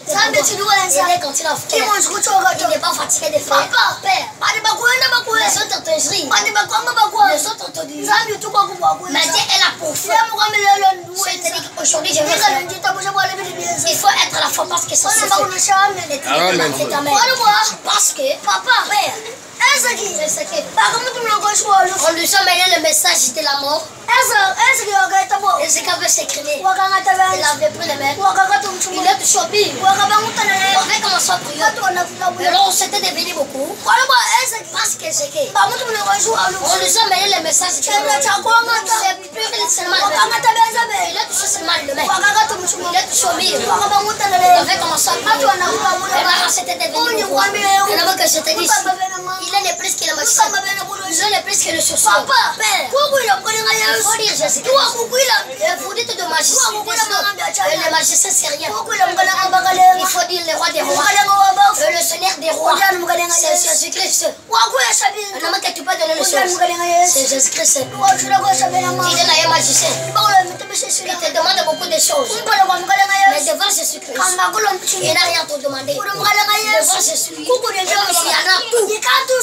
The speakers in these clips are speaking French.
Il n'est pas fatigué de faire. Papa, Père, les les autres teingeries, les autres tordus. Mais Dieu est là pour faire. Aujourd'hui, je veux faire. Il faut être à la foi parce que ça c'est Amen. Parce que, Papa, Père, c'est ce que on nous a mêlé le message de la mort. Et ce qu'elle veut s'écrimer. Il avait pris les mains. Il est touché au pire. On fait comme ça prier. Et là, on s'était devenu beaucoup. Parce que c'est que on nous a mêlé le message de la mort. C'est plus seulement le main. Il est touché seulement le main. Il est touché au mur. On fait comme ça prier. Et là, on s'était devenu beaucoup. Et là, que je te dis, il est plus que le magicien. Il est plus que le sorcier. Père, il faut dire Jésus-Christ. Il faut dire tout de magicien. Le magicien, c'est rien. Il faut dire le roi des rois. Le seigneur des rois. C'est Jésus-Christ. Un homme que tu peux donner le sens. C'est Jésus-Christ. Il est un magicien. Il te demande beaucoup de choses. Mais devant Jésus-Christ, il n'a rien à te demander. Devant Jésus-Christ, il y en a tout.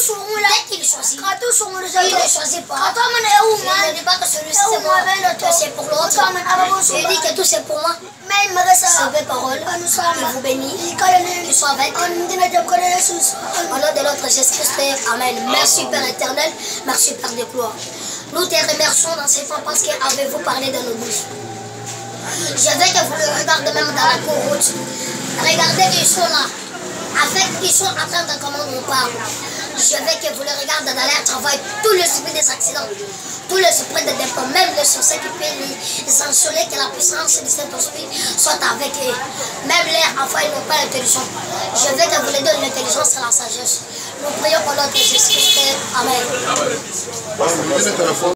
Dès qu'il choisit, il ne choisit pas. Il ne dit pas que celui-ci c'est moi, que c'est pour l'autre. Il dit que tout c'est pour moi. C'est belle parole. Il vous bénit. Il soit avec. Au nom de notre Jésus-Christ, Amen. Merci Père éternel. Merci Père de gloire. Nous te remercions dans ces temps parce qu'avez-vous parlé dans nos bouches. Je veux que vous le regardez même dans la route. Regardez, ils sont là. Ils sont en train de comment on parle. Je veux que vous le regardez dans leur travail. Tout le esprit des accidents, tout le esprit de dépôt, même le sorcier qui peut les ensoler, que la puissance de Saint-Esprit soit avec eux. Même les enfants, ils n'ont pas l'intelligence. Je veux que vous les donnez l'intelligence et la sagesse. Nous prions pour notre Jésus-Christ. Amen.